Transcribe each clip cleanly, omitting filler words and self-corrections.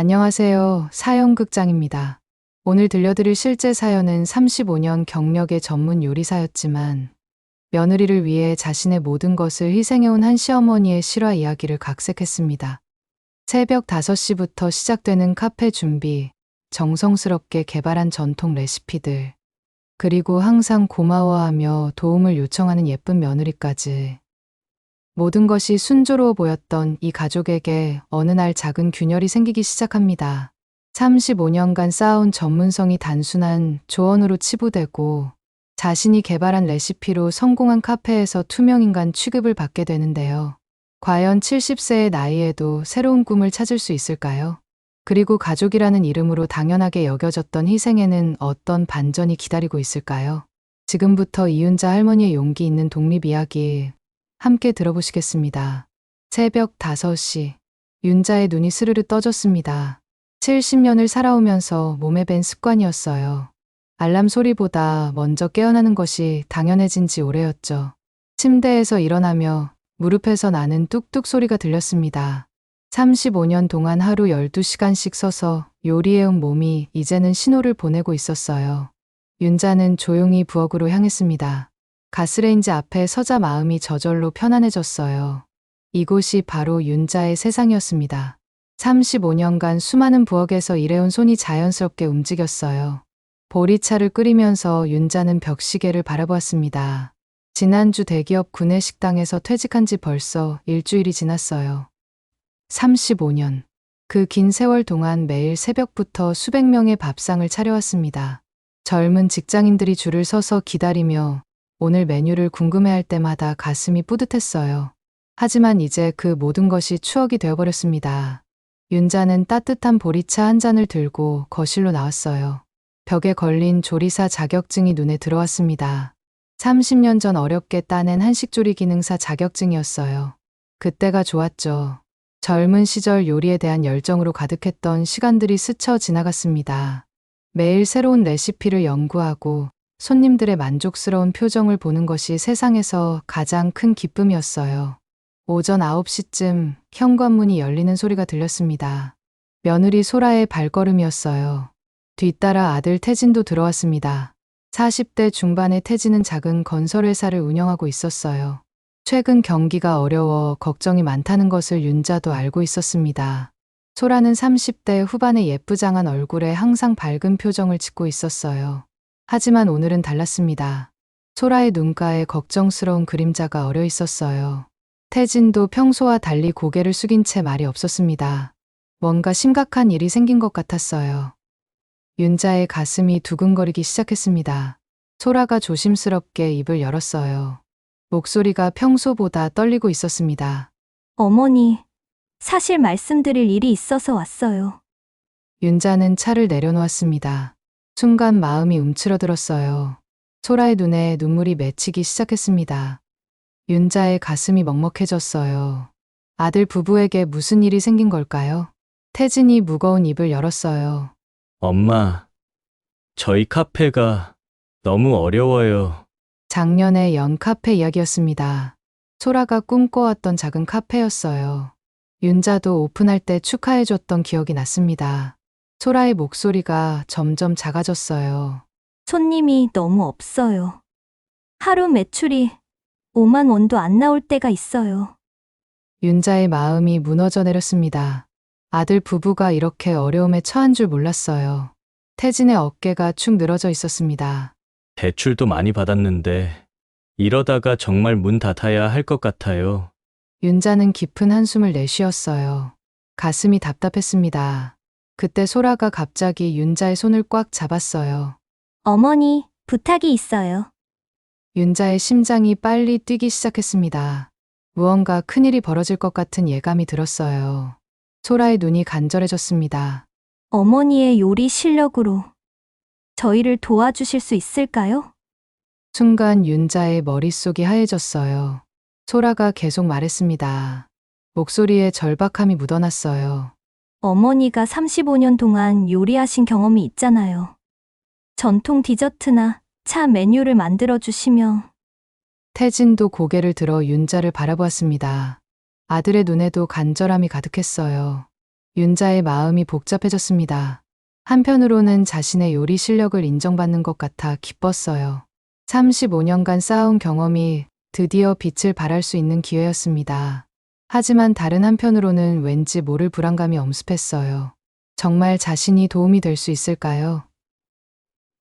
안녕하세요. 사연극장입니다. 오늘 들려드릴 실제 사연은 35년 경력의 전문 요리사였지만 며느리를 위해 자신의 모든 것을 희생해온 한 시어머니의 실화 이야기를 각색했습니다. 새벽 5시부터 시작되는 카페 준비, 정성스럽게 개발한 전통 레시피들, 그리고 항상 고마워하며 도움을 요청하는 예쁜 며느리까지. 모든 것이 순조로워 보였던 이 가족에게 어느 날 작은 균열이 생기기 시작합니다. 35년간 쌓아온 전문성이 단순한 조언으로 치부되고 자신이 개발한 레시피로 성공한 카페에서 투명인간 취급을 받게 되는데요. 과연 70세의 나이에도 새로운 꿈을 찾을 수 있을까요? 그리고 가족이라는 이름으로 당연하게 여겨졌던 희생에는 어떤 반전이 기다리고 있을까요? 지금부터 이윤자 할머니의 용기 있는 독립 이야기 함께 들어보시겠습니다. 새벽 5시, 윤자의 눈이 스르르 떠졌습니다. 70년을 살아오면서 몸에 밴 습관이었어요. 알람 소리보다 먼저 깨어나는 것이 당연해진 지 오래였죠. 침대에서 일어나며 무릎에서 나는 뚝뚝 소리가 들렸습니다. 35년 동안 하루 12시간씩 서서 요리해온 몸이 이제는 신호를 보내고 있었어요. 윤자는 조용히 부엌으로 향했습니다. 가스레인지 앞에 서자 마음이 저절로 편안해졌어요. 이곳이 바로 윤자의 세상이었습니다. 35년간 수많은 부엌에서 일해온 손이 자연스럽게 움직였어요. 보리차를 끓이면서 윤자는 벽시계를 바라보았습니다. 지난주 대기업 구내식당에서 퇴직한 지 벌써 일주일이 지났어요. 35년. 그 긴 세월 동안 매일 새벽부터 수백 명의 밥상을 차려왔습니다. 젊은 직장인들이 줄을 서서 기다리며 오늘 메뉴를 궁금해할 때마다 가슴이 뿌듯했어요. 하지만 이제 그 모든 것이 추억이 되어버렸습니다. 윤자는 따뜻한 보리차 한 잔을 들고 거실로 나왔어요. 벽에 걸린 조리사 자격증이 눈에 들어왔습니다. 30년 전 어렵게 따낸 한식조리 기능사 자격증이었어요. 그때가 좋았죠. 젊은 시절 요리에 대한 열정으로 가득했던 시간들이 스쳐 지나갔습니다. 매일 새로운 레시피를 연구하고 손님들의 만족스러운 표정을 보는 것이 세상에서 가장 큰 기쁨이었어요. 오전 9시쯤 현관문이 열리는 소리가 들렸습니다. 며느리 소라의 발걸음이었어요. 뒤따라 아들 태진도 들어왔습니다. 40대 중반의 태진은 작은 건설회사를 운영하고 있었어요. 최근 경기가 어려워 걱정이 많다는 것을 윤자도 알고 있었습니다. 소라는 30대 후반의 예쁘장한 얼굴에 항상 밝은 표정을 짓고 있었어요. 하지만 오늘은 달랐습니다. 소라의 눈가에 걱정스러운 그림자가 어려 있었어요. 태진도 평소와 달리 고개를 숙인 채 말이 없었습니다. 뭔가 심각한 일이 생긴 것 같았어요. 윤자의 가슴이 두근거리기 시작했습니다. 소라가 조심스럽게 입을 열었어요. 목소리가 평소보다 떨리고 있었습니다. 어머니, 사실 말씀드릴 일이 있어서 왔어요. 윤자는 차를 내려놓았습니다. 순간 마음이 움츠러들었어요. 소라의 눈에 눈물이 맺히기 시작했습니다. 윤자의 가슴이 먹먹해졌어요. 아들 부부에게 무슨 일이 생긴 걸까요? 태진이 무거운 입을 열었어요. 엄마, 저희 카페가 너무 어려워요. 작년에 연 카페 이야기였습니다. 소라가 꿈꿔왔던 작은 카페였어요. 윤자도 오픈할 때 축하해줬던 기억이 났습니다. 소라의 목소리가 점점 작아졌어요. 손님이 너무 없어요. 하루 매출이 5만 원도 안 나올 때가 있어요. 윤자의 마음이 무너져 내렸습니다. 아들 부부가 이렇게 어려움에 처한 줄 몰랐어요. 태진의 어깨가 축 늘어져 있었습니다. 대출도 많이 받았는데 이러다가 정말 문 닫아야 할 것 같아요. 윤자는 깊은 한숨을 내쉬었어요. 가슴이 답답했습니다. 그때 소라가 갑자기 윤자의 손을 꽉 잡았어요. 어머니, 부탁이 있어요. 윤자의 심장이 빨리 뛰기 시작했습니다. 무언가 큰일이 벌어질 것 같은 예감이 들었어요. 소라의 눈이 간절해졌습니다. 어머니의 요리 실력으로 저희를 도와주실 수 있을까요? 순간 윤자의 머릿속이 하얘졌어요. 소라가 계속 말했습니다. 목소리에 절박함이 묻어났어요. 어머니가 35년 동안 요리하신 경험이 있잖아요. 전통 디저트나 차 메뉴를 만들어 주시며 태진도 고개를 들어 윤자를 바라보았습니다. 아들의 눈에도 간절함이 가득했어요. 윤자의 마음이 복잡해졌습니다. 한편으로는 자신의 요리 실력을 인정받는 것 같아 기뻤어요. 35년간 쌓아온 경험이 드디어 빛을 발할 수 있는 기회였습니다. 하지만 다른 한편으로는 왠지 모를 불안감이 엄습했어요. 정말 자신이 도움이 될 수 있을까요?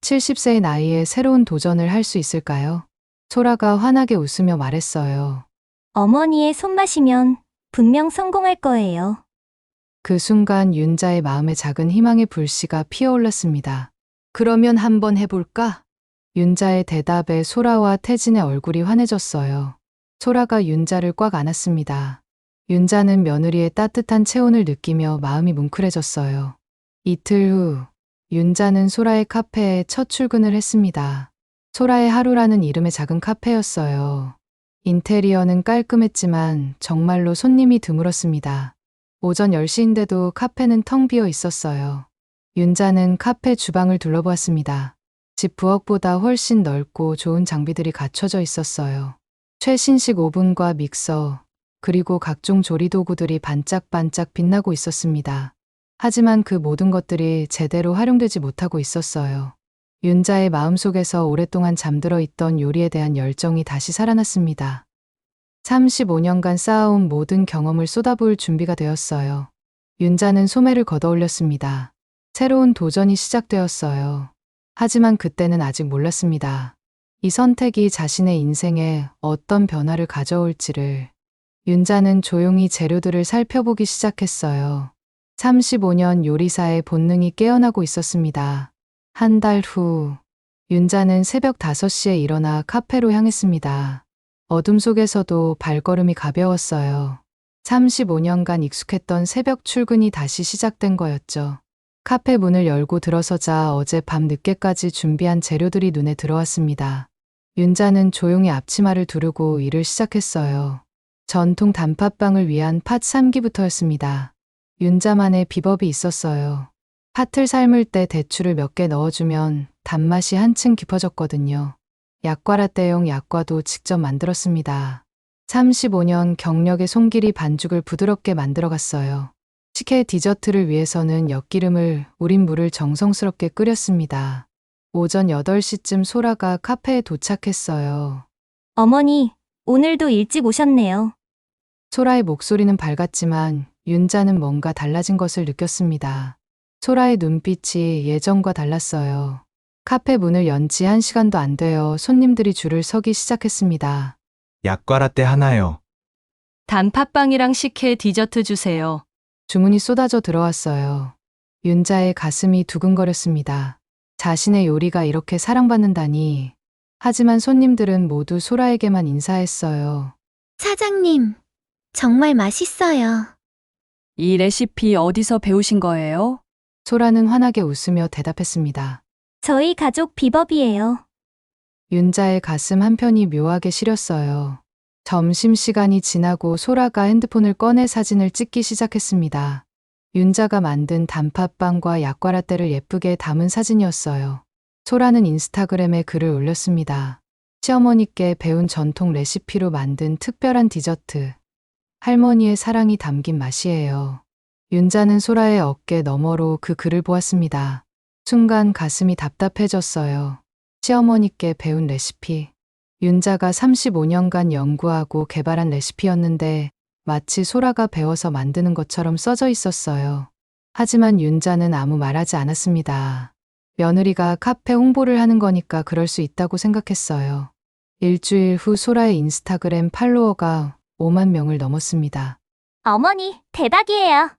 70세의 나이에 새로운 도전을 할 수 있을까요? 소라가 환하게 웃으며 말했어요. 어머니의 손맛이면 분명 성공할 거예요. 그 순간 윤자의 마음에 작은 희망의 불씨가 피어올랐습니다. 그러면 한번 해볼까? 윤자의 대답에 소라와 태진의 얼굴이 환해졌어요. 소라가 윤자를 꽉 안았습니다. 윤자는 며느리의 따뜻한 체온을 느끼며 마음이 뭉클해졌어요. 이틀 후, 윤자는 소라의 카페에 첫 출근을 했습니다. 소라의 하루라는 이름의 작은 카페였어요. 인테리어는 깔끔했지만 정말로 손님이 드물었습니다. 오전 10시인데도 카페는 텅 비어 있었어요. 윤자는 카페 주방을 둘러보았습니다. 집 부엌보다 훨씬 넓고 좋은 장비들이 갖춰져 있었어요. 최신식 오븐과 믹서, 그리고 각종 조리도구들이 반짝반짝 빛나고 있었습니다. 하지만 그 모든 것들이 제대로 활용되지 못하고 있었어요. 윤자의 마음속에서 오랫동안 잠들어 있던 요리에 대한 열정이 다시 살아났습니다. 35년간 쌓아온 모든 경험을 쏟아부을 준비가 되었어요. 윤자는 소매를 걷어올렸습니다. 새로운 도전이 시작되었어요. 하지만 그때는 아직 몰랐습니다. 이 선택이 자신의 인생에 어떤 변화를 가져올지를. 윤자는 조용히 재료들을 살펴보기 시작했어요. 35년 요리사의 본능이 깨어나고 있었습니다. 한 달 후, 윤자는 새벽 5시에 일어나 카페로 향했습니다. 어둠 속에서도 발걸음이 가벼웠어요. 35년간 익숙했던 새벽 출근이 다시 시작된 거였죠. 카페 문을 열고 들어서자 어제 밤 늦게까지 준비한 재료들이 눈에 들어왔습니다. 윤자는 조용히 앞치마를 두르고 일을 시작했어요. 전통 단팥빵을 위한 팥 삶기부터였습니다. 윤자만의 비법이 있었어요. 팥을 삶을 때 대추를 몇 개 넣어주면 단맛이 한층 깊어졌거든요. 약과라떼용 약과도 직접 만들었습니다. 35년 경력의 손길이 반죽을 부드럽게 만들어갔어요. 식혜 디저트를 위해서는 엿기름을 우린 물을 정성스럽게 끓였습니다. 오전 8시쯤 소라가 카페에 도착했어요. 어머니, 오늘도 일찍 오셨네요. 소라의 목소리는 밝았지만 윤자는 뭔가 달라진 것을 느꼈습니다. 소라의 눈빛이 예전과 달랐어요. 카페 문을 연 지 1시간도 안 되어 손님들이 줄을 서기 시작했습니다. 약과라떼 하나요. 단팥빵이랑 식혜 디저트 주세요. 주문이 쏟아져 들어왔어요. 윤자의 가슴이 두근거렸습니다. 자신의 요리가 이렇게 사랑받는다니. 하지만 손님들은 모두 소라에게만 인사했어요. 사장님, 정말 맛있어요. 이 레시피 어디서 배우신 거예요? 소라는 환하게 웃으며 대답했습니다. 저희 가족 비법이에요. 윤자의 가슴 한편이 묘하게 시렸어요. 점심시간이 지나고 소라가 핸드폰을 꺼내 사진을 찍기 시작했습니다. 윤자가 만든 단팥빵과 약과라떼를 예쁘게 담은 사진이었어요. 소라는 인스타그램에 글을 올렸습니다. 시어머니께 배운 전통 레시피로 만든 특별한 디저트. 할머니의 사랑이 담긴 맛이에요. 윤자는 소라의 어깨 너머로 그 글을 보았습니다. 순간 가슴이 답답해졌어요. 시어머니께 배운 레시피. 윤자가 35년간 연구하고 개발한 레시피였는데 마치 소라가 배워서 만드는 것처럼 써져 있었어요. 하지만 윤자는 아무 말하지 않았습니다. 며느리가 카페 홍보를 하는 거니까 그럴 수 있다고 생각했어요. 일주일 후 소라의 인스타그램 팔로워가 5만 명을 넘었습니다. 어머니, 대박이에요.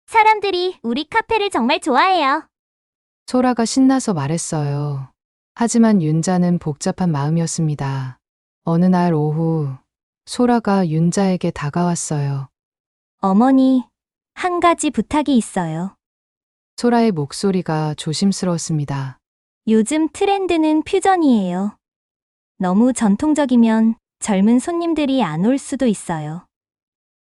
사람들이 우리 카페를 정말 좋아해요. 소라가 신나서 말했어요. 하지만 윤자는 복잡한 마음이었습니다. 어느 날 오후, 소라가 윤자에게 다가왔어요. 어머니, 한 가지 부탁이 있어요. 소라의 목소리가 조심스러웠습니다. 요즘 트렌드는 퓨전이에요. 너무 전통적이면 젊은 손님들이 안 올 수도 있어요.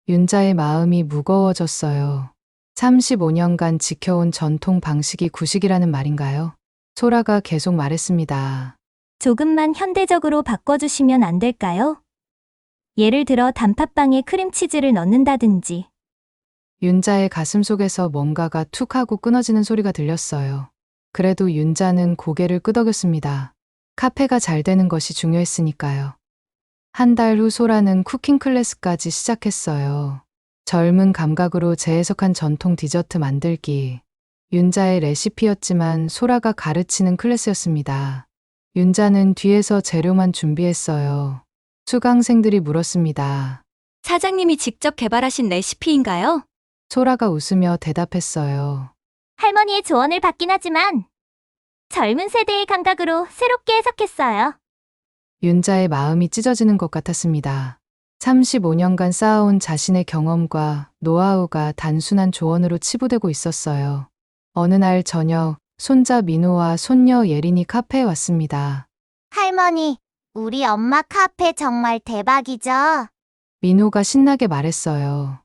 윤자의 마음이 무거워졌어요. 35년간 지켜온 전통 방식이 구식이라는 말인가요? 소라가 계속 말했습니다. 조금만 현대적으로 바꿔주시면 안 될까요? 예를 들어 단팥빵에 크림치즈를 넣는다든지. 윤자의 가슴 속에서 뭔가가 툭 하고 끊어지는 소리가 들렸어요. 그래도 윤자는 고개를 끄덕였습니다. 카페가 잘 되는 것이 중요했으니까요. 한 달 후 소라는 쿠킹 클래스까지 시작했어요. 젊은 감각으로 재해석한 전통 디저트 만들기. 윤자의 레시피였지만 소라가 가르치는 클래스였습니다. 윤자는 뒤에서 재료만 준비했어요. 수강생들이 물었습니다. 사장님이 직접 개발하신 레시피인가요? 소라가 웃으며 대답했어요. 할머니의 조언을 받긴 하지만 젊은 세대의 감각으로 새롭게 해석했어요. 윤자의 마음이 찢어지는 것 같았습니다. 35년간 쌓아온 자신의 경험과 노하우가 단순한 조언으로 치부되고 있었어요. 어느 날 저녁, 손자 민호와 손녀 예린이 카페에 왔습니다. 할머니, 우리 엄마 카페 정말 대박이죠? 민호가 신나게 말했어요.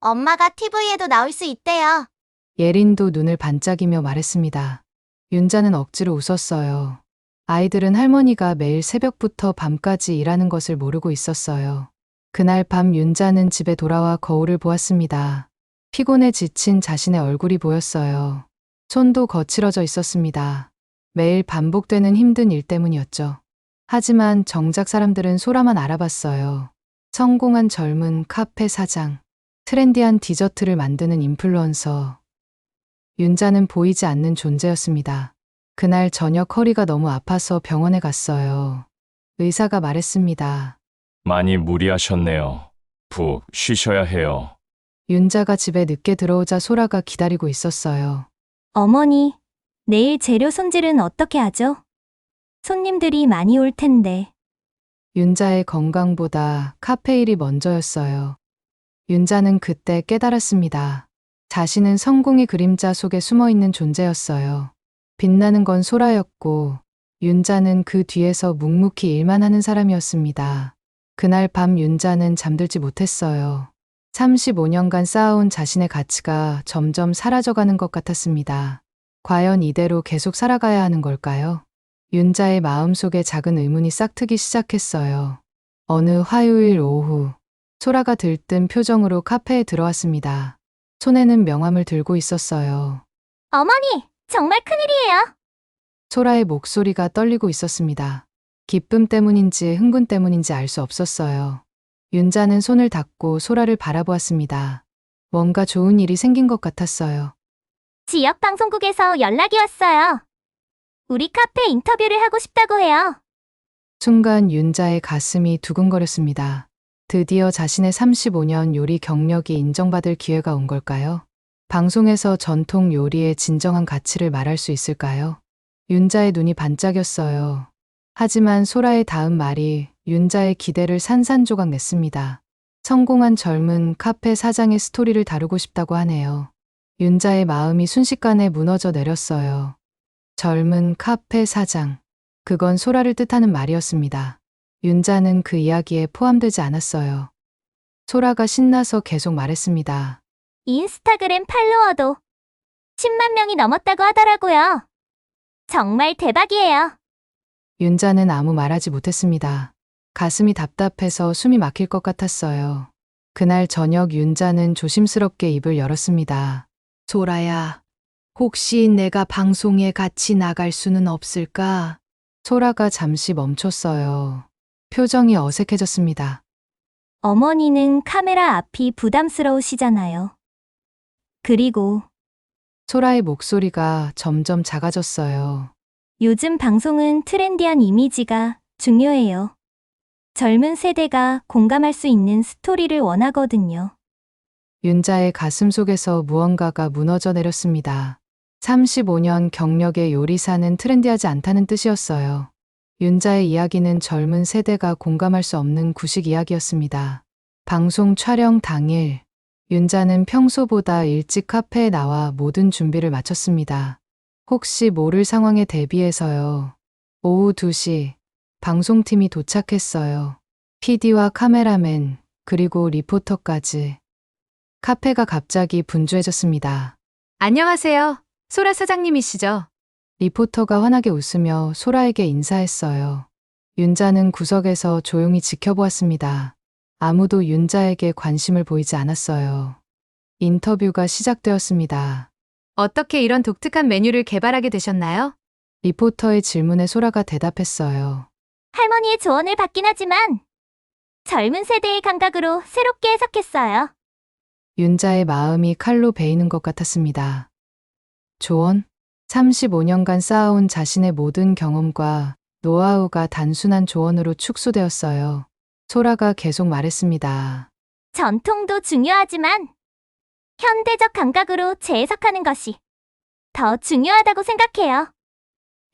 엄마가 TV에도 나올 수 있대요. 예린도 눈을 반짝이며 말했습니다. 윤자는 억지로 웃었어요. 아이들은 할머니가 매일 새벽부터 밤까지 일하는 것을 모르고 있었어요. 그날 밤 윤자는 집에 돌아와 거울을 보았습니다. 피곤해 지친 자신의 얼굴이 보였어요. 손도 거칠어져 있었습니다. 매일 반복되는 힘든 일 때문이었죠. 하지만 정작 사람들은 소라만 알아봤어요. 성공한 젊은 카페 사장, 트렌디한 디저트를 만드는 인플루언서. 윤자는 보이지 않는 존재였습니다. 그날 저녁 허리가 너무 아파서 병원에 갔어요. 의사가 말했습니다. 많이 무리하셨네요. 푹 쉬셔야 해요. 윤자가 집에 늦게 들어오자 소라가 기다리고 있었어요. 어머니, 내일 재료 손질은 어떻게 하죠? 손님들이 많이 올 텐데. 윤자의 건강보다 카페 일이 먼저였어요. 윤자는 그때 깨달았습니다. 자신은 성공의 그림자 속에 숨어 있는 존재였어요. 빛나는 건 소라였고, 윤자는 그 뒤에서 묵묵히 일만 하는 사람이었습니다. 그날 밤 윤자는 잠들지 못했어요. 35년간 쌓아온 자신의 가치가 점점 사라져가는 것 같았습니다. 과연 이대로 계속 살아가야 하는 걸까요? 윤자의 마음속에 작은 의문이 싹트기 시작했어요. 어느 화요일 오후, 소라가 들뜬 표정으로 카페에 들어왔습니다. 손에는 명함을 들고 있었어요. 어머니, 정말 큰일이에요. 소라의 목소리가 떨리고 있었습니다. 기쁨 때문인지 흥분 때문인지 알 수 없었어요. 윤자는 손을 닫고 소라를 바라보았습니다. 뭔가 좋은 일이 생긴 것 같았어요. 지역 방송국에서 연락이 왔어요. 우리 카페 인터뷰를 하고 싶다고 해요. 순간 윤자의 가슴이 두근거렸습니다. 드디어 자신의 35년 요리 경력이 인정받을 기회가 온 걸까요? 방송에서 전통 요리의 진정한 가치를 말할 수 있을까요? 윤자의 눈이 반짝였어요. 하지만 소라의 다음 말이 윤자의 기대를 산산조각 냈습니다. 성공한 젊은 카페 사장의 스토리를 다루고 싶다고 하네요. 윤자의 마음이 순식간에 무너져 내렸어요. 젊은 카페 사장. 그건 소라를 뜻하는 말이었습니다. 윤자는 그 이야기에 포함되지 않았어요. 소라가 신나서 계속 말했습니다. 인스타그램 팔로워도 10만 명이 넘었다고 하더라고요. 정말 대박이에요. 윤자는 아무 말하지 못했습니다. 가슴이 답답해서 숨이 막힐 것 같았어요. 그날 저녁 윤자는 조심스럽게 입을 열었습니다. 소라야, 혹시 내가 방송에 같이 나갈 수는 없을까? 소라가 잠시 멈췄어요. 표정이 어색해졌습니다. 어머니는 카메라 앞이 부담스러우시잖아요. 그리고 소라의 목소리가 점점 작아졌어요. 요즘 방송은 트렌디한 이미지가 중요해요. 젊은 세대가 공감할 수 있는 스토리를 원하거든요. 윤자의 가슴 속에서 무언가가 무너져 내렸습니다. 35년 경력의 요리사는 트렌디하지 않다는 뜻이었어요. 윤자의 이야기는 젊은 세대가 공감할 수 없는 구식 이야기였습니다. 방송 촬영 당일, 윤자는 평소보다 일찍 카페에 나와 모든 준비를 마쳤습니다. 혹시 모를 상황에 대비해서요. 오후 2시, 방송팀이 도착했어요. PD와 카메라맨, 그리고 리포터까지. 카페가 갑자기 분주해졌습니다. 안녕하세요. 소라 사장님이시죠? 리포터가 환하게 웃으며 소라에게 인사했어요. 윤자는 구석에서 조용히 지켜보았습니다. 아무도 윤자에게 관심을 보이지 않았어요. 인터뷰가 시작되었습니다. 어떻게 이런 독특한 메뉴를 개발하게 되셨나요? 리포터의 질문에 소라가 대답했어요. 할머니의 조언을 받긴 하지만 젊은 세대의 감각으로 새롭게 해석했어요. 윤자의 마음이 칼로 베이는 것 같았습니다. 조언? 35년간 쌓아온 자신의 모든 경험과 노하우가 단순한 조언으로 축소되었어요. 소라가 계속 말했습니다. 전통도 중요하지만 현대적 감각으로 재해석하는 것이 더 중요하다고 생각해요.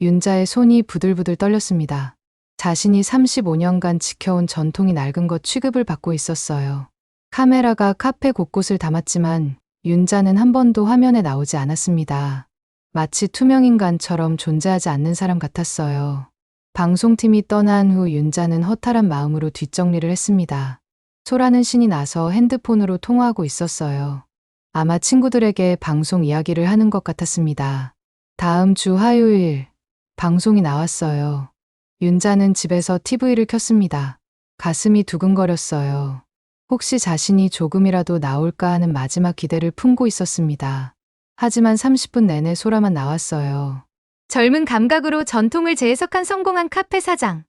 윤자의 손이 부들부들 떨렸습니다. 자신이 35년간 지켜온 전통이 낡은 것 취급을 받고 있었어요. 카메라가 카페 곳곳을 담았지만 윤자는 한 번도 화면에 나오지 않았습니다. 마치 투명인간처럼 존재하지 않는 사람 같았어요. 방송팀이 떠난 후 윤자는 허탈한 마음으로 뒷정리를 했습니다. 소라는 신이 나서 핸드폰으로 통화하고 있었어요. 아마 친구들에게 방송 이야기를 하는 것 같았습니다. 다음 주 화요일 방송이 나왔어요. 윤자는 집에서 TV를 켰습니다. 가슴이 두근거렸어요. 혹시 자신이 조금이라도 나올까 하는 마지막 기대를 품고 있었습니다. 하지만 30분 내내 소라만 나왔어요. 젊은 감각으로 전통을 재해석한 성공한 카페 사장.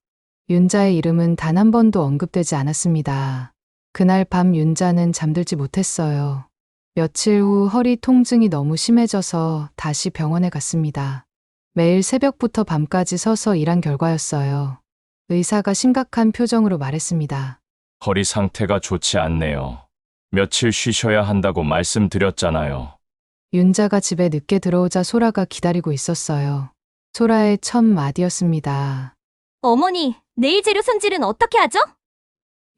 윤자의 이름은 단 한 번도 언급되지 않았습니다. 그날 밤 윤자는 잠들지 못했어요. 며칠 후 허리 통증이 너무 심해져서 다시 병원에 갔습니다. 매일 새벽부터 밤까지 서서 일한 결과였어요. 의사가 심각한 표정으로 말했습니다. 허리 상태가 좋지 않네요. 며칠 쉬셔야 한다고 말씀드렸잖아요. 윤자가 집에 늦게 들어오자 소라가 기다리고 있었어요. 소라의 첫 마디였습니다. 어머니, 내일 재료 손질은 어떻게 하죠?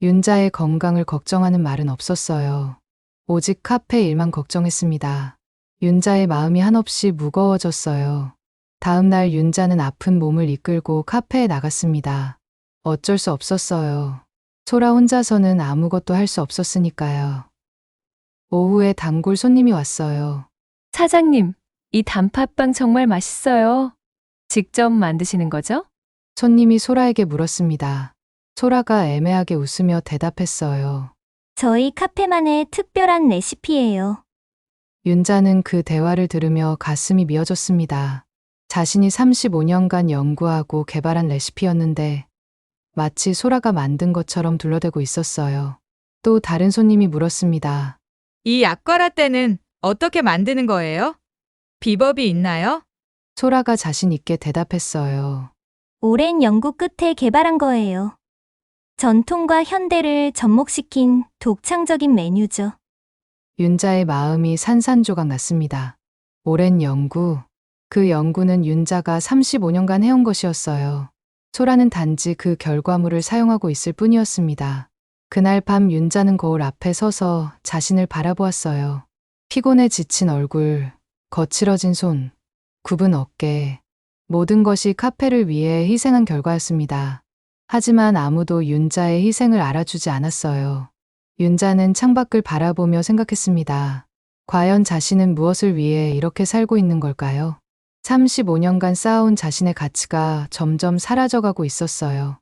윤자의 건강을 걱정하는 말은 없었어요. 오직 카페 일만 걱정했습니다. 윤자의 마음이 한없이 무거워졌어요. 다음 날 윤자는 아픈 몸을 이끌고 카페에 나갔습니다. 어쩔 수 없었어요. 소라 혼자서는 아무것도 할 수 없었으니까요. 오후에 단골 손님이 왔어요. 사장님, 이 단팥빵 정말 맛있어요. 직접 만드시는 거죠? 손님이 소라에게 물었습니다. 소라가 애매하게 웃으며 대답했어요. 저희 카페만의 특별한 레시피예요. 윤자는 그 대화를 들으며 가슴이 미어졌습니다. 자신이 35년간 연구하고 개발한 레시피였는데 마치 소라가 만든 것처럼 둘러대고 있었어요. 또 다른 손님이 물었습니다. 이 약과라떼는 어떻게 만드는 거예요? 비법이 있나요? 소라가 자신 있게 대답했어요. 오랜 연구 끝에 개발한 거예요. 전통과 현대를 접목시킨 독창적인 메뉴죠. 윤자의 마음이 산산조각 났습니다. 오랜 연구. 그 연구는 윤자가 35년간 해온 것이었어요. 소라는 단지 그 결과물을 사용하고 있을 뿐이었습니다. 그날 밤 윤자는 거울 앞에 서서 자신을 바라보았어요. 피곤해 지친 얼굴, 거칠어진 손, 굽은 어깨. 모든 것이 카페를 위해 희생한 결과였습니다. 하지만 아무도 윤자의 희생을 알아주지 않았어요. 윤자는 창밖을 바라보며 생각했습니다. 과연 자신은 무엇을 위해 이렇게 살고 있는 걸까요? 35년간 쌓아온 자신의 가치가 점점 사라져가고 있었어요.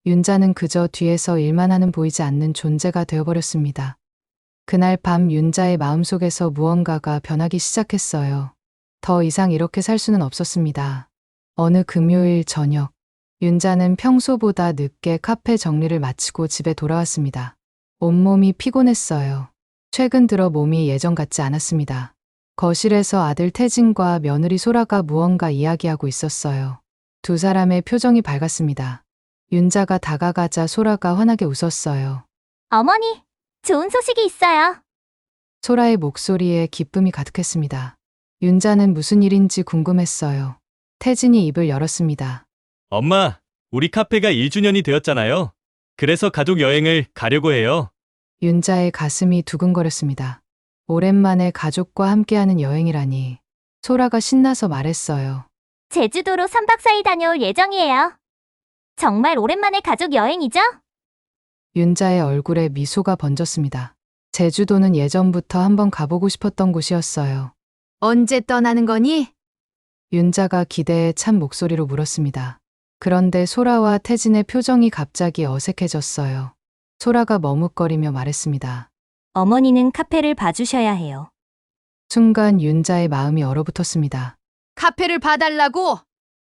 윤자는 그저 뒤에서 일만 하는 보이지 않는 존재가 되어버렸습니다. 그날 밤 윤자의 마음속에서 무언가가 변하기 시작했어요. 더 이상 이렇게 살 수는 없었습니다. 어느 금요일 저녁, 윤자는 평소보다 늦게 카페 정리를 마치고 집에 돌아왔습니다. 온몸이 피곤했어요. 최근 들어 몸이 예전 같지 않았습니다. 거실에서 아들 태진과 며느리 소라가 무언가 이야기하고 있었어요. 두 사람의 표정이 밝았습니다. 윤자가 다가가자 소라가 환하게 웃었어요. 어머니, 좋은 소식이 있어요. 소라의 목소리에 기쁨이 가득했습니다. 윤자는 무슨 일인지 궁금했어요. 태진이 입을 열었습니다. 엄마, 우리 카페가 1주년이 되었잖아요. 그래서 가족 여행을 가려고 해요. 윤자의 가슴이 두근거렸습니다. 오랜만에 가족과 함께하는 여행이라니. 소라가 신나서 말했어요. 제주도로 3박 4일 다녀올 예정이에요. 정말 오랜만에 가족 여행이죠? 윤자의 얼굴에 미소가 번졌습니다. 제주도는 예전부터 한번 가보고 싶었던 곳이었어요. 언제 떠나는 거니? 윤자가 기대에 찬 목소리로 물었습니다. 그런데 소라와 태진의 표정이 갑자기 어색해졌어요. 소라가 머뭇거리며 말했습니다. 어머니는 카페를 봐주셔야 해요. 순간 윤자의 마음이 얼어붙었습니다. 카페를 봐달라고?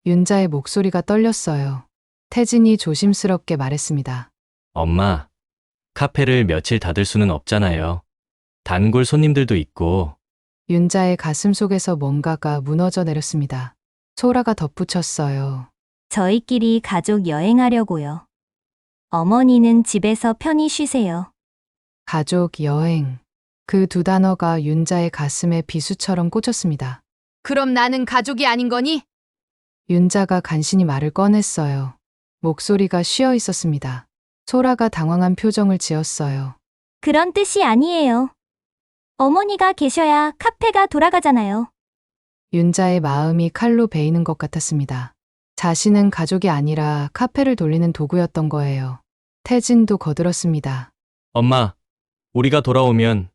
윤자의 목소리가 떨렸어요. 태진이 조심스럽게 말했습니다. 엄마, 카페를 며칠 닫을 수는 없잖아요. 단골 손님들도 있고. 윤자의 가슴 속에서 뭔가가 무너져 내렸습니다. 소라가 덧붙였어요. 저희끼리 가족 여행하려고요. 어머니는 집에서 편히 쉬세요. 가족 여행. 그 두 단어가 윤자의 가슴에 비수처럼 꽂혔습니다. 그럼 나는 가족이 아닌 거니? 윤자가 간신히 말을 꺼냈어요. 목소리가 쉬어 있었습니다. 소라가 당황한 표정을 지었어요. 그런 뜻이 아니에요. 어머니가 계셔야 카페가 돌아가잖아요. 윤자의 마음이 칼로 베이는 것 같았습니다. 자신은 가족이 아니라 카페를 돌리는 도구였던 거예요. 태진도 거들었습니다. 엄마, 우리가 돌아오면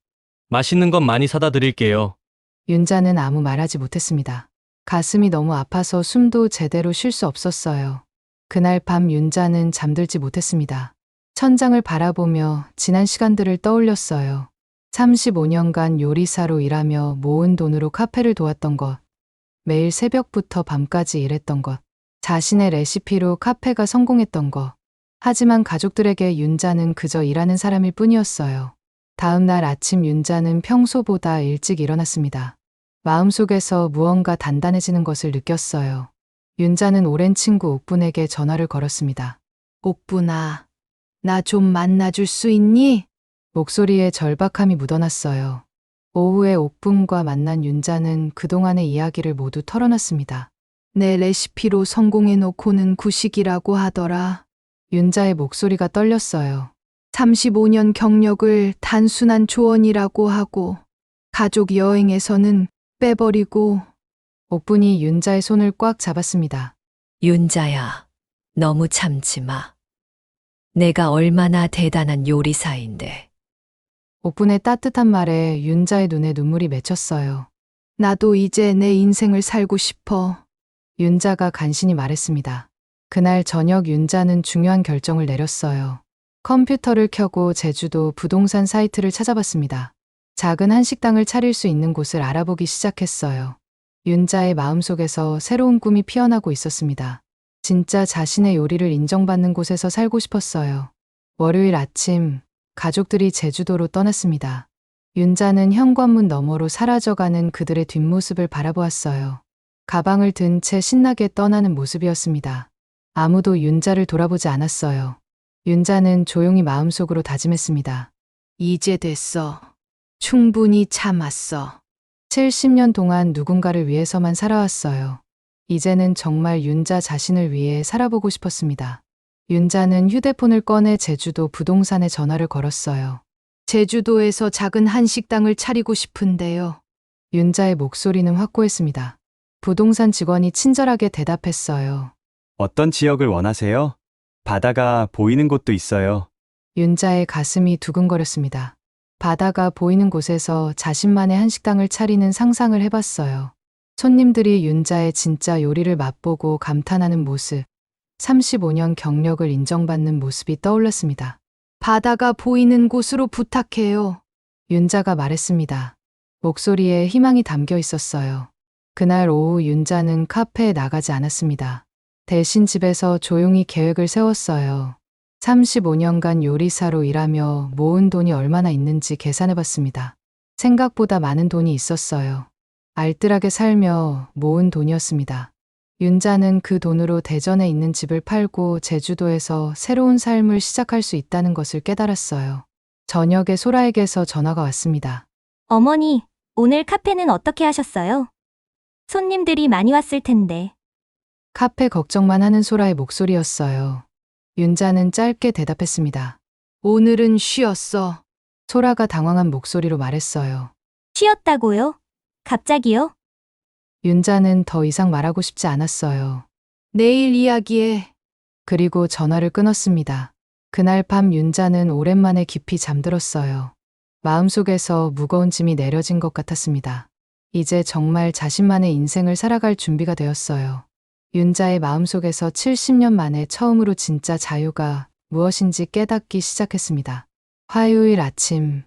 맛있는 것 많이 사다 드릴게요. 윤자는 아무 말하지 못했습니다. 가슴이 너무 아파서 숨도 제대로 쉴 수 없었어요. 그날 밤 윤자는 잠들지 못했습니다. 천장을 바라보며 지난 시간들을 떠올렸어요. 35년간 요리사로 일하며 모은 돈으로 카페를 도왔던 것, 매일 새벽부터 밤까지 일했던 것, 자신의 레시피로 카페가 성공했던 것. 하지만 가족들에게 윤자는 그저 일하는 사람일 뿐이었어요. 다음 날 아침 윤자는 평소보다 일찍 일어났습니다. 마음속에서 무언가 단단해지는 것을 느꼈어요. 윤자는 오랜 친구 옥분에게 전화를 걸었습니다. 옥분아, 나 좀 만나줄 수 있니? 목소리에 절박함이 묻어났어요. 오후에 옥분과 만난 윤자는 그동안의 이야기를 모두 털어놨습니다. 내 레시피로 성공해놓고는 구식이라고 하더라. 윤자의 목소리가 떨렸어요. 35년 경력을 단순한 조언이라고 하고 가족 여행에서는 빼버리고. 옥분이 윤자의 손을 꽉 잡았습니다. 윤자야, 너무 참지 마. 내가 얼마나 대단한 요리사인데. 옥분의 따뜻한 말에 윤자의 눈에 눈물이 맺혔어요. 나도 이제 내 인생을 살고 싶어. 윤자가 간신히 말했습니다. 그날 저녁 윤자는 중요한 결정을 내렸어요. 컴퓨터를 켜고 제주도 부동산 사이트를 찾아봤습니다. 작은 한식당을 차릴 수 있는 곳을 알아보기 시작했어요. 윤자의 마음속에서 새로운 꿈이 피어나고 있었습니다. 진짜 자신의 요리를 인정받는 곳에서 살고 싶었어요. 월요일 아침, 가족들이 제주도로 떠났습니다. 윤자는 현관문 너머로 사라져가는 그들의 뒷모습을 바라보았어요. 가방을 든 채 신나게 떠나는 모습이었습니다. 아무도 윤자를 돌아보지 않았어요. 윤자는 조용히 마음속으로 다짐했습니다. 이제 됐어. 충분히 참았어. 70년 동안 누군가를 위해서만 살아왔어요. 이제는 정말 윤자 자신을 위해 살아보고 싶었습니다. 윤자는 휴대폰을 꺼내 제주도 부동산에 전화를 걸었어요. 제주도에서 작은 한식당을 차리고 싶은데요. 윤자의 목소리는 확고했습니다. 부동산 직원이 친절하게 대답했어요. 어떤 지역을 원하세요? 바다가 보이는 곳도 있어요. 윤자의 가슴이 두근거렸습니다. 바다가 보이는 곳에서 자신만의 한식당을 차리는 상상을 해봤어요. 손님들이 윤자의 진짜 요리를 맛보고 감탄하는 모습, 35년 경력을 인정받는 모습이 떠올랐습니다. 바다가 보이는 곳으로 부탁해요. 윤자가 말했습니다. 목소리에 희망이 담겨 있었어요. 그날 오후 윤자는 카페에 나가지 않았습니다. 대신 집에서 조용히 계획을 세웠어요. 35년간 요리사로 일하며 모은 돈이 얼마나 있는지 계산해봤습니다. 생각보다 많은 돈이 있었어요. 알뜰하게 살며 모은 돈이었습니다. 윤자는 그 돈으로 대전에 있는 집을 팔고 제주도에서 새로운 삶을 시작할 수 있다는 것을 깨달았어요. 저녁에 소라에게서 전화가 왔습니다. 어머니, 오늘 카페는 어떻게 하셨어요? 손님들이 많이 왔을 텐데. 카페 걱정만 하는 소라의 목소리였어요. 윤자는 짧게 대답했습니다. 오늘은 쉬었어. 소라가 당황한 목소리로 말했어요. 쉬었다고요? 갑자기요? 윤자는 더 이상 말하고 싶지 않았어요. 내일 이야기해. 그리고 전화를 끊었습니다. 그날 밤 윤자는 오랜만에 깊이 잠들었어요. 마음속에서 무거운 짐이 내려진 것 같았습니다. 이제 정말 자신만의 인생을 살아갈 준비가 되었어요. 윤자의 마음속에서 70년 만에 처음으로 진짜 자유가 무엇인지 깨닫기 시작했습니다. 화요일 아침,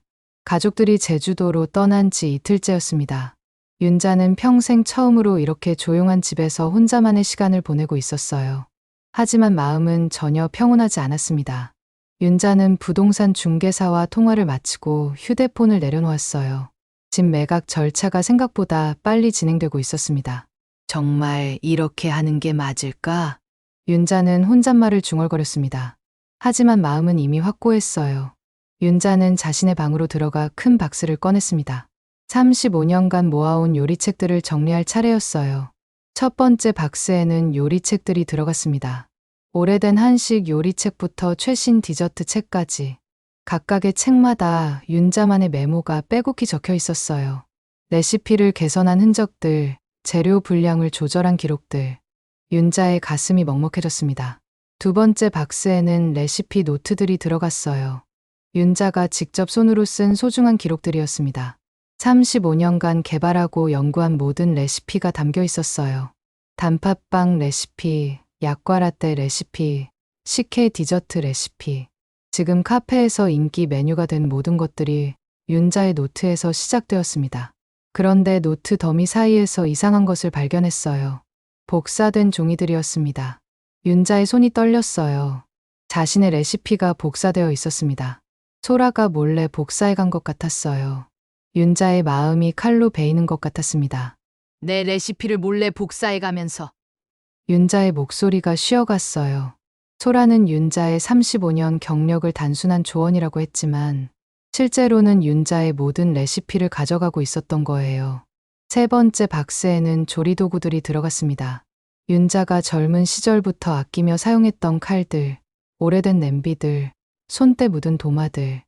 가족들이 제주도로 떠난 지 이틀째였습니다. 윤자는 평생 처음으로 이렇게 조용한 집에서 혼자만의 시간을 보내고 있었어요. 하지만 마음은 전혀 평온하지 않았습니다. 윤자는 부동산 중개사와 통화를 마치고 휴대폰을 내려놓았어요. 집 매각 절차가 생각보다 빨리 진행되고 있었습니다. 정말 이렇게 하는 게 맞을까? 윤자는 혼잣말을 중얼거렸습니다. 하지만 마음은 이미 확고했어요. 윤자는 자신의 방으로 들어가 큰 박스를 꺼냈습니다. 35년간 모아온 요리책들을 정리할 차례였어요. 첫 번째 박스에는 요리책들이 들어갔습니다. 오래된 한식 요리책부터 최신 디저트 책까지. 각각의 책마다 윤자만의 메모가 빼곡히 적혀 있었어요. 레시피를 개선한 흔적들, 재료 분량을 조절한 기록들. 윤자의 가슴이 먹먹해졌습니다. 두 번째 박스에는 레시피 노트들이 들어갔어요. 윤자가 직접 손으로 쓴 소중한 기록들이었습니다. 35년간 개발하고 연구한 모든 레시피가 담겨 있었어요. 단팥빵 레시피, 약과라떼 레시피, 식혜 디저트 레시피. 지금 카페에서 인기 메뉴가 된 모든 것들이 윤자의 노트에서 시작되었습니다. 그런데 노트 더미 사이에서 이상한 것을 발견했어요. 복사된 종이들이었습니다. 윤자의 손이 떨렸어요. 자신의 레시피가 복사되어 있었습니다. 소라가 몰래 복사해 간 것 같았어요. 윤자의 마음이 칼로 베이는 것 같았습니다. 내 레시피를 몰래 복사해 가면서. 윤자의 목소리가 쉬어갔어요. 소라는 윤자의 35년 경력을 단순한 조언이라고 했지만 실제로는 윤자의 모든 레시피를 가져가고 있었던 거예요. 세 번째 박스에는 조리도구들이 들어갔습니다. 윤자가 젊은 시절부터 아끼며 사용했던 칼들, 오래된 냄비들, 손때 묻은 도마들.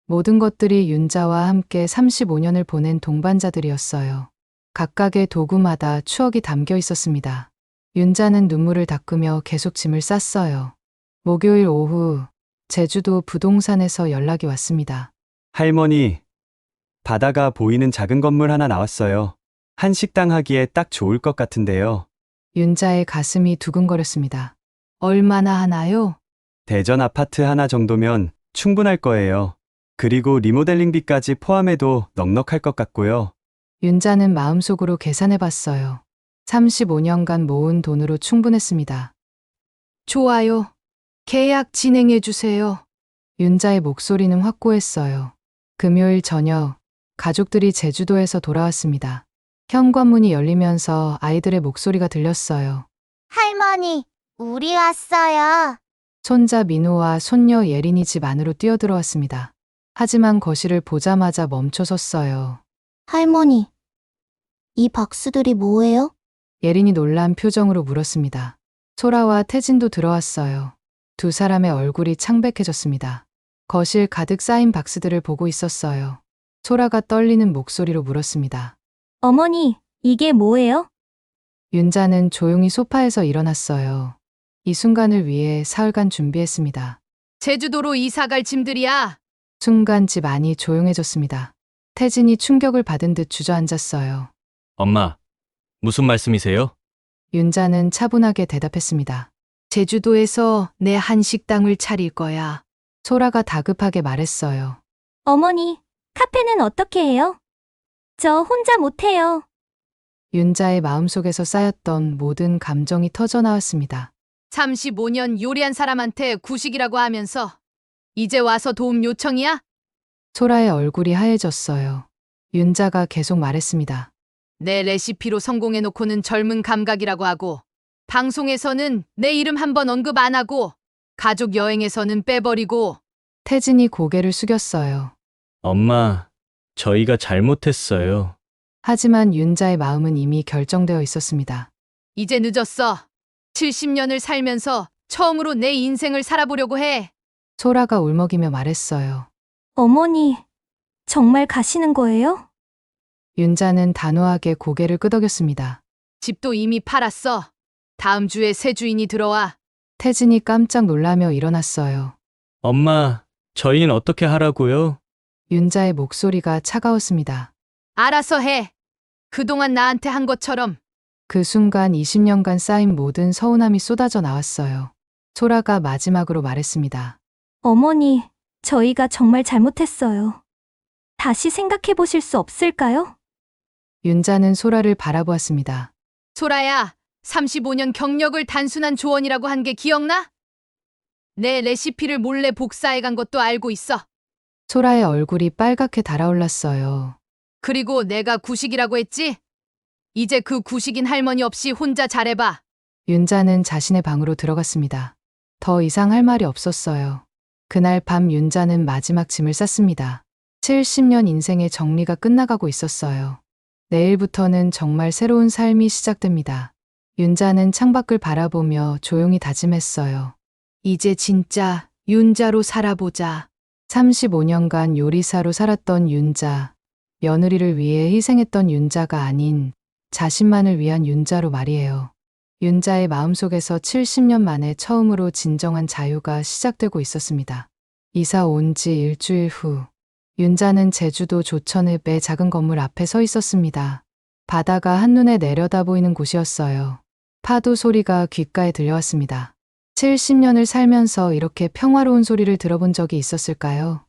모든 것들이 윤자와 함께 35년을 보낸 동반자들이었어요. 각각의 도구마다 추억이 담겨 있었습니다. 윤자는 눈물을 닦으며 계속 짐을 쌌어요. 목요일 오후, 제주도 부동산에서 연락이 왔습니다. 할머니, 바다가 보이는 작은 건물 하나 나왔어요. 한식당 하기에 딱 좋을 것 같은데요. 윤자의 가슴이 두근거렸습니다. 얼마나 하나요? 대전 아파트 하나 정도면 충분할 거예요. 그리고 리모델링비까지 포함해도 넉넉할 것 같고요. 윤자는 마음속으로 계산해 봤어요. 35년간 모은 돈으로 충분했습니다. 좋아요. 계약 진행해 주세요. 윤자의 목소리는 확고했어요. 금요일 저녁, 가족들이 제주도에서 돌아왔습니다. 현관문이 열리면서 아이들의 목소리가 들렸어요. 할머니, 우리 왔어요. 손자 민호와 손녀 예린이 집 안으로 뛰어들어왔습니다. 하지만 거실을 보자마자 멈춰섰어요. 할머니, 이 박스들이 뭐예요? 예린이 놀란 표정으로 물었습니다. 소라와 태진도 들어왔어요. 두 사람의 얼굴이 창백해졌습니다. 거실 가득 쌓인 박스들을 보고 있었어요. 소라가 떨리는 목소리로 물었습니다. 어머니, 이게 뭐예요? 윤자는 조용히 소파에서 일어났어요. 이 순간을 위해 사흘간 준비했습니다. 제주도로 이사갈 짐들이야. 순간 집 안이 조용해졌습니다. 태진이 충격을 받은 듯 주저앉았어요. 엄마, 무슨 말씀이세요? 윤자는 차분하게 대답했습니다. 제주도에서 내 한식당을 차릴 거야. 소라가 다급하게 말했어요. 어머니, 카페는 어떻게 해요? 저 혼자 못해요. 윤자의 마음속에서 쌓였던 모든 감정이 터져나왔습니다. 35년 요리한 사람한테 구식이라고 하면서 이제 와서 도움 요청이야? 소라의 얼굴이 하얘졌어요. 윤자가 계속 말했습니다. 내 레시피로 성공해놓고는 젊은 감각이라고 하고 방송에서는 내 이름 한번 언급 안 하고 가족 여행에서는 빼버리고. 태진이 고개를 숙였어요. 엄마, 저희가 잘못했어요. 하지만 윤자의 마음은 이미 결정되어 있었습니다. 이제 늦었어. 70년을 살면서 처음으로 내 인생을 살아보려고 해. 소라가 울먹이며 말했어요. 어머니, 정말 가시는 거예요? 윤자는 단호하게 고개를 끄덕였습니다. 집도 이미 팔았어. 다음 주에 새 주인이 들어와. 태진이 깜짝 놀라며 일어났어요. 엄마, 저희는 어떻게 하라고요? 윤자의 목소리가 차가웠습니다. 알아서 해. 그동안 나한테 한 것처럼. 그 순간 20년간 쌓인 모든 서운함이 쏟아져 나왔어요. 소라가 마지막으로 말했습니다. 어머니, 저희가 정말 잘못했어요. 다시 생각해 보실 수 없을까요? 윤자는 소라를 바라보았습니다. 소라야, 35년 경력을 단순한 조언이라고 한 게 기억나? 내 레시피를 몰래 복사해 간 것도 알고 있어. 소라의 얼굴이 빨갛게 달아올랐어요. 그리고 내가 구식이라고 했지? 이제 그 구식인 할머니 없이 혼자 잘해봐. 윤자는 자신의 방으로 들어갔습니다. 더 이상 할 말이 없었어요. 그날 밤 윤자는 마지막 짐을 쌌습니다. 70년 인생의 정리가 끝나가고 있었어요. 내일부터는 정말 새로운 삶이 시작됩니다. 윤자는 창밖을 바라보며 조용히 다짐했어요. 이제 진짜 윤자로 살아보자. 35년간 요리사로 살았던 윤자, 며느리를 위해 희생했던 윤자가 아닌 자신만을 위한 윤자로 말이에요. 윤자의 마음속에서 70년 만에 처음으로 진정한 자유가 시작되고 있었습니다. 이사 온 지 일주일 후, 윤자는 제주도 조천읍의 작은 건물 앞에 서 있었습니다. 바다가 한눈에 내려다 보이는 곳이었어요. 파도 소리가 귓가에 들려왔습니다. 70년을 살면서 이렇게 평화로운 소리를 들어본 적이 있었을까요?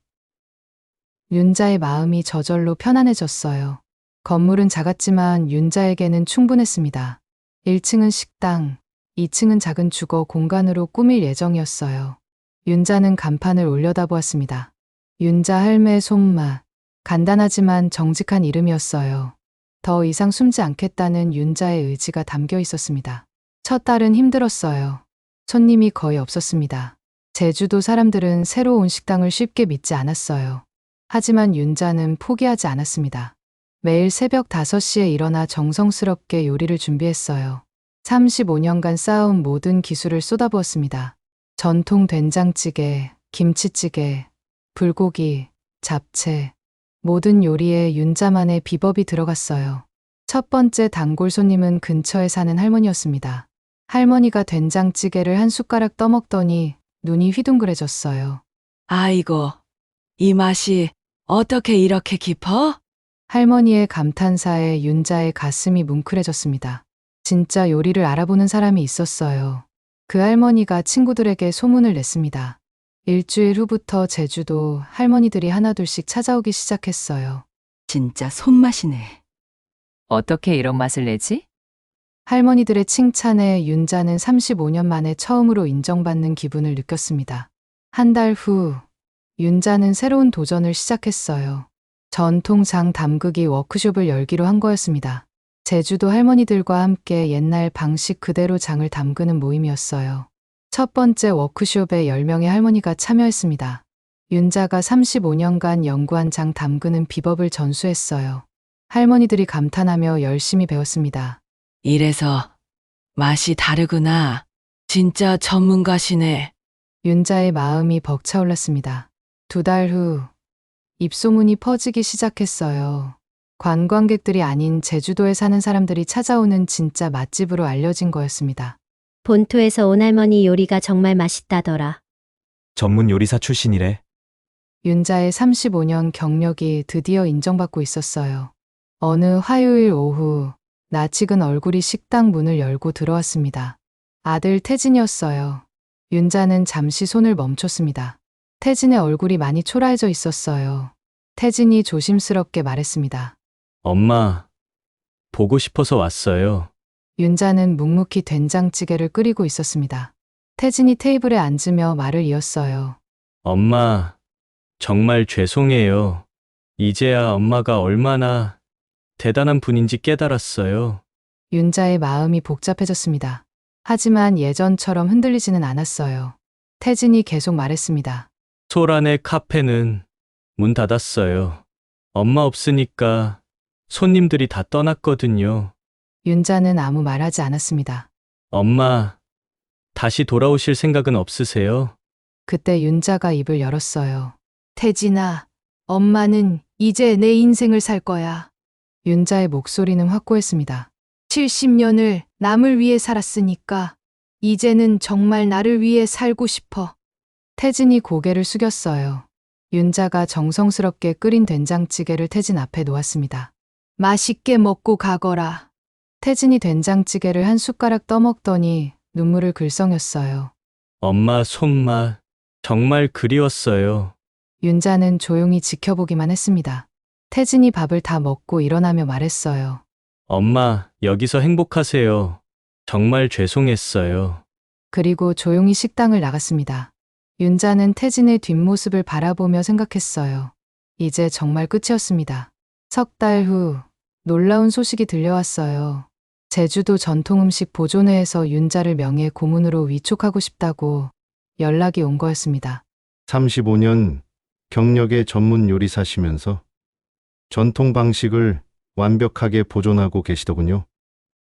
윤자의 마음이 저절로 편안해졌어요. 건물은 작았지만 윤자에게는 충분했습니다. 1층은 식당, 2층은 작은 주거 공간으로 꾸밀 예정이었어요. 윤자는 간판을 올려다보았습니다. 윤자 할매 손맛. 간단하지만 정직한 이름이었어요. 더 이상 숨지 않겠다는 윤자의 의지가 담겨 있었습니다. 첫 달은 힘들었어요. 손님이 거의 없었습니다. 제주도 사람들은 새로 온 식당을 쉽게 믿지 않았어요. 하지만 윤자는 포기하지 않았습니다. 매일 새벽 5시에 일어나 정성스럽게 요리를 준비했어요. 35년간 쌓아온 모든 기술을 쏟아부었습니다. 전통 된장찌개, 김치찌개, 불고기, 잡채, 모든 요리에 윤자만의 비법이 들어갔어요. 첫 번째 단골 손님은 근처에 사는 할머니였습니다. 할머니가 된장찌개를 한 숟가락 떠먹더니 눈이 휘둥그레졌어요. 아이고, 이 맛이 어떻게 이렇게 깊어? 할머니의 감탄사에 윤자의 가슴이 뭉클해졌습니다. 진짜 요리를 알아보는 사람이 있었어요. 그 할머니가 친구들에게 소문을 냈습니다. 일주일 후부터 제주도 할머니들이 하나둘씩 찾아오기 시작했어요. 진짜 손맛이네. 어떻게 이런 맛을 내지? 할머니들의 칭찬에 윤자는 35년 만에 처음으로 인정받는 기분을 느꼈습니다. 한 달 후, 윤자는 새로운 도전을 시작했어요. 전통장 담그기 워크숍을 열기로 한 거였습니다. 제주도 할머니들과 함께 옛날 방식 그대로 장을 담그는 모임이었어요. 첫 번째 워크숍에 10명의 할머니가 참여했습니다. 윤자가 35년간 연구한 장 담그는 비법을 전수했어요. 할머니들이 감탄하며 열심히 배웠습니다. 이래서 맛이 다르구나. 진짜 전문가시네. 윤자의 마음이 벅차올랐습니다. 2달 후, 입소문이 퍼지기 시작했어요. 관광객들이 아닌 제주도에 사는 사람들이 찾아오는 진짜 맛집으로 알려진 거였습니다. 본토에서 온 할머니 요리가 정말 맛있다더라. 전문 요리사 출신이래. 윤자의 35년 경력이 드디어 인정받고 있었어요. 어느 화요일 오후, 낯익은 얼굴이 식당 문을 열고 들어왔습니다. 아들 태진이었어요. 윤자는 잠시 손을 멈췄습니다. 태진의 얼굴이 많이 초라해져 있었어요. 태진이 조심스럽게 말했습니다. 엄마, 보고 싶어서 왔어요. 윤자는 묵묵히 된장찌개를 끓이고 있었습니다. 태진이 테이블에 앉으며 말을 이었어요. 엄마, 정말 죄송해요. 이제야 엄마가 얼마나 대단한 분인지 깨달았어요. 윤자의 마음이 복잡해졌습니다. 하지만 예전처럼 흔들리지는 않았어요. 태진이 계속 말했습니다. 소란의 카페는 문 닫았어요. 엄마 없으니까 손님들이 다 떠났거든요. 윤자는 아무 말하지 않았습니다. 엄마, 다시 돌아오실 생각은 없으세요? 그때 윤자가 입을 열었어요. 태진아, 엄마는 이제 내 인생을 살 거야. 윤자의 목소리는 확고했습니다. 70년을 남을 위해 살았으니까 이제는 정말 나를 위해 살고 싶어. 태진이 고개를 숙였어요. 윤자가 정성스럽게 끓인 된장찌개를 태진 앞에 놓았습니다. 맛있게 먹고 가거라. 태진이 된장찌개를 한 숟가락 떠먹더니 눈물을 글썽였어요. 엄마 손맛 정말 그리웠어요. 윤자는 조용히 지켜보기만 했습니다. 태진이 밥을 다 먹고 일어나며 말했어요. 엄마, 여기서 행복하세요. 정말 죄송했어요. 그리고 조용히 식당을 나갔습니다. 윤자는 태진의 뒷모습을 바라보며 생각했어요. 이제 정말 끝이었습니다. 석 달 후 놀라운 소식이 들려왔어요. 제주도 전통음식 보존회에서 윤자를 명예 고문으로 위촉하고 싶다고 연락이 온 거였습니다. 35년 경력의 전문 요리사시면서 전통 방식을 완벽하게 보존하고 계시더군요.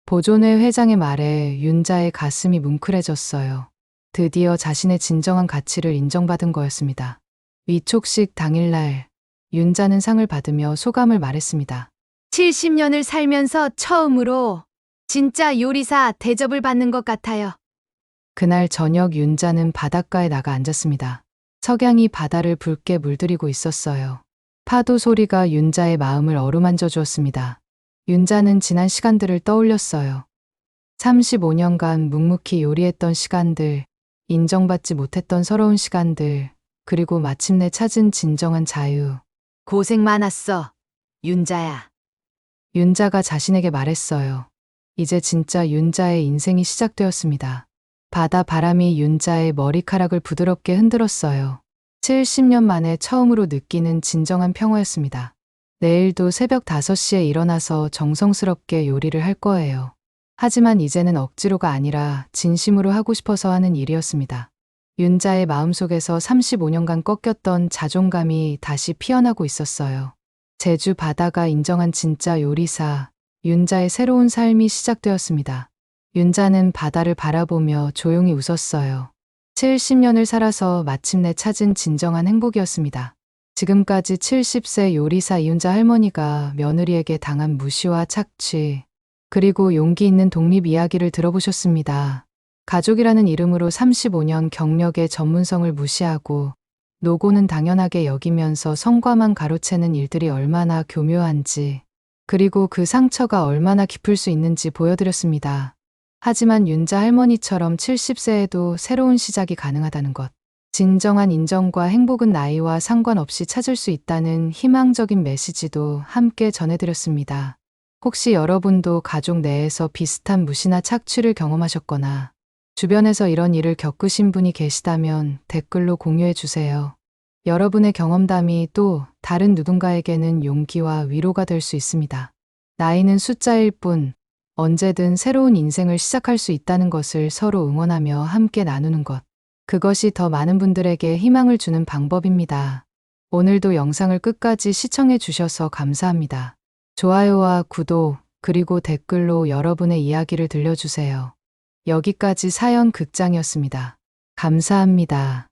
보존회 회장의 말에 윤자의 가슴이 뭉클해졌어요. 드디어 자신의 진정한 가치를 인정받은 거였습니다. 위촉식 당일날 윤자는 상을 받으며 소감을 말했습니다. 70년을 살면서 처음으로 진짜 요리사 대접을 받는 것 같아요. 그날 저녁 윤자는 바닷가에 나가 앉았습니다. 석양이 바다를 붉게 물들이고 있었어요. 파도 소리가 윤자의 마음을 어루만져 주었습니다. 윤자는 지난 시간들을 떠올렸어요. 35년간 묵묵히 요리했던 시간들, 인정받지 못했던 서러운 시간들, 그리고 마침내 찾은 진정한 자유. 고생 많았어, 윤자야. 윤자가 자신에게 말했어요. 이제 진짜 윤자의 인생이 시작되었습니다. 바다 바람이 윤자의 머리카락을 부드럽게 흔들었어요. 70년 만에 처음으로 느끼는 진정한 평화였습니다. 내일도 새벽 5시에 일어나서 정성스럽게 요리를 할 거예요. 하지만 이제는 억지로가 아니라 진심으로 하고 싶어서 하는 일이었습니다. 윤자의 마음속에서 35년간 꺾였던 자존감이 다시 피어나고 있었어요. 제주 바다가 인정한 진짜 요리사, 윤자의 새로운 삶이 시작되었습니다. 윤자는 바다를 바라보며 조용히 웃었어요. 70년을 살아서 마침내 찾은 진정한 행복이었습니다. 지금까지 70세 요리사 이윤자 할머니가 며느리에게 당한 무시와 착취, 그리고 용기 있는 독립 이야기를 들어보셨습니다. 가족이라는 이름으로 35년 경력의 전문성을 무시하고 노고는 당연하게 여기면서 성과만 가로채는 일들이 얼마나 교묘한지, 그리고 그 상처가 얼마나 깊을 수 있는지 보여드렸습니다. 하지만 윤자 할머니처럼 70세에도 새로운 시작이 가능하다는 것. 진정한 인정과 행복은 나이와 상관없이 찾을 수 있다는 희망적인 메시지도 함께 전해드렸습니다. 혹시 여러분도 가족 내에서 비슷한 무시나 착취를 경험하셨거나 주변에서 이런 일을 겪으신 분이 계시다면 댓글로 공유해 주세요. 여러분의 경험담이 또 다른 누군가에게는 용기와 위로가 될 수 있습니다. 나이는 숫자일 뿐 언제든 새로운 인생을 시작할 수 있다는 것을 서로 응원하며 함께 나누는 것. 그것이 더 많은 분들에게 희망을 주는 방법입니다. 오늘도 영상을 끝까지 시청해 주셔서 감사합니다. 좋아요와 구독, 그리고 댓글로 여러분의 이야기를 들려주세요. 여기까지 사연 극장이었습니다. 감사합니다.